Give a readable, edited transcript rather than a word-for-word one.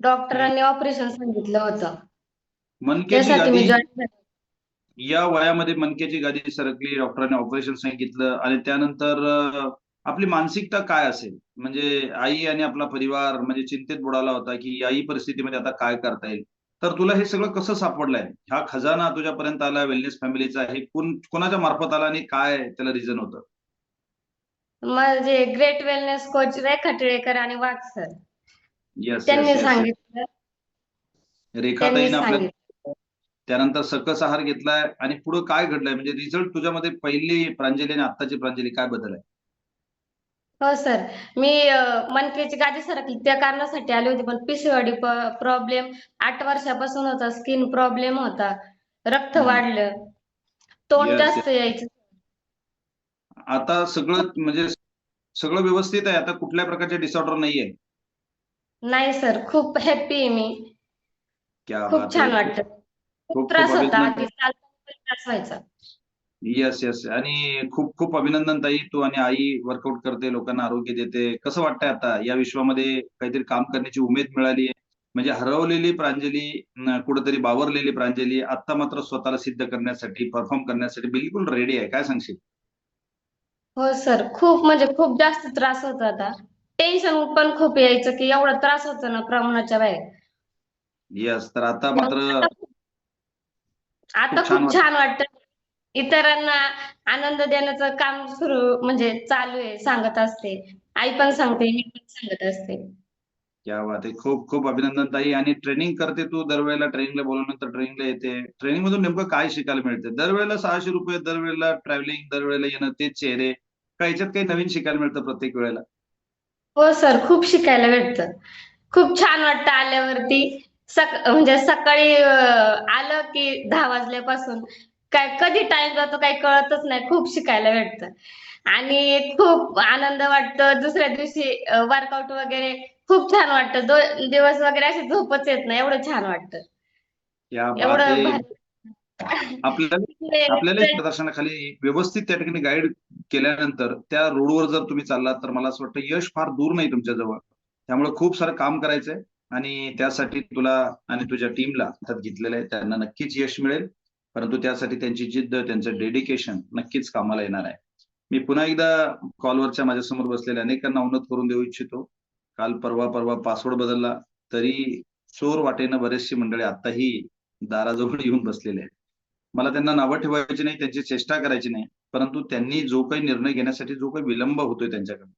डॉक्टरांनी ऑपरेशन सांगितलं होतं. मनकेची त्यासाठी मी गादी जॉईन झाले. या वयामध्ये मनकेची गादी सरकली, डॉक्टरांनी ऑपरेशन सांगितलं आणि त्यानंतर आपली मानसिकता काय असेल? म्हणजे आई आणि आपला परिवार म्हणजे चिंतेत बुडाला होता, की याही परिस्थितीमध्ये आता काय करता येईल? तर तुला हे सगळं कसं सापडलंय? हा खजाना तुझ्यापर्यंत आला वेलनेस फॅमिलीचा हे कोणाच्या मार्फत आला आणि काय त्याला रिझन होतं? माझे ग्रेट वेलनेस कोच रेखा टिळेकर आणि वाघ सर येस, येस, त्यांनी येस, येस. सांगितलं. त्यांनी रेखाताईनं आपल्या सांगितलं. त्यानंतर सकस आहार घेतलाय आणि पुढे काय घडलंय? म्हणजे रिझल्ट तुझ्यामध्ये पहिली प्रांजली आणि आत्ताची प्रांजली काय बदल आहे? हो सर. मी मनकेची गादी सरकली त्या कारणासाठी आली होती, पण पीसीओडी प्रॉब्लेम 8 वर्षापासून होता. स्किन प्रॉब्लेम होता. रक्त हं. वाढलं. तोंड येस, जास्त यायचं. आता खूप सगळं म्हणजे सगळं व्यवस्थित आहे. आता कुठल्याही प्रकारचे डिसऑर्डर नाहीये. नाही सर, खूप हॅप्पी आहे मी. क्या खूप बात है! छान खूप वाटतं. खूप खूप खूप त्रास होता अभिनंदन. आधी, चालताना पण त्रास व्हायचा. Yes, yes. आणि खूप खूप अभिनंदन ताई. तू आणि आई वर्कआउट करते, लोकांना आरोग्य देते. कसं वाटतंय आता या विश्वामध्ये काहीतरी काम करण्याची उमेद मिळाली आहे? म्हणजे हरवलेली प्रांजली, कुठेतरी बावरलेली प्रांजली आता मात्र स्वतःला सिद्ध करण्यासाठी, परफॉर्म करण्यासाठी बिलकुल रेडी आहे. काय सांगशील? हो सर, खूप म्हणजे खूप जास्त त्रास होत होता. टेन्शन पण खूप यायचं की एवढा त्रास होतो ना प्रमाणाच्या बाहेर. येस. तर आता मग मात्र आता खूप छान खूप वाटतं. छान वाटतं. इतरांना आनंद देण्याचं काम सुरू म्हणजे चालू आहे, सांगत असते. आई पण सांगते, मी पण सांगत असते. क्या बात है! खूप खूप अभिनंदन ताई. आणि ट्रेनिंग करते तू दरवेळेला ट्रेनिंगला बोलवल्यानंतर ट्रेनिंगला येते. ट्रेनिंगमधून नेमकं काय शिकायला मिळतं? दरवेळेला ₹600, दरवेळेला ट्रॅव्हलिंग, दरवेळेला येणं, तेच चेहरे. का ह्याच्यात काही नवीन शिकायला मिळतं प्रत्येक वेळेला? हो सर, खूप शिकायला भेटतं. खूप छान वाटतं आल्यावरती. म्हणजे सकाळी आलं की 10 वाजल्यापासून काय कधी टाइम जातो काही कळतच नाही. खूप शिकायला भेटतं. आणि खूप आनंद वाटतो. दुसऱ्या दिवशी वर्कआउट वगैरे खूप छान वाटतं. 2 दिवस वगैरे अशी झोपच येत नाही. एवढं छान वाटतं. क्या बात एवढं है! भारी. आपल्याला आपल्यालाही प्रदर्शनाखाली व्यवस्थित त्या ठिकाणी गाईड केल्यानंतर त्या रोडवर जर तुम्ही चाललात, तर मला असं वाटतं यश फार दूर नाही तुमच्या जवळ. त्यामुळे खूप सारं काम करायचंय आणि त्यासाठी तुला आणि तुझ्या टीमला हातात घेतलेलं आहे. त्यांना नक्कीच यश मिळेल. परंतु त्यासाठी त्यांची जिद्द, त्यांचं डेडिकेशन नक्कीच कामाला येणार आहे. मी पुन्हा एकदा कॉलवरच्या माझ्यासमोर बसलेल्या अनेकांना अवगत करून देऊ इच्छितो. काल परवा पासवर्ड बदलला, तरी चोर वाटेनं बरेचशी मंडळी आत्ताही दाराजवळ येऊन बसलेले आहेत. मला त्यांना नावं ठेवायची नाही, त्यांची चेष्टा करायची नाही. परंतु त्यांनी जो काही निर्णय घेण्यासाठी जो काही विलंब होतोय त्यांच्याकडून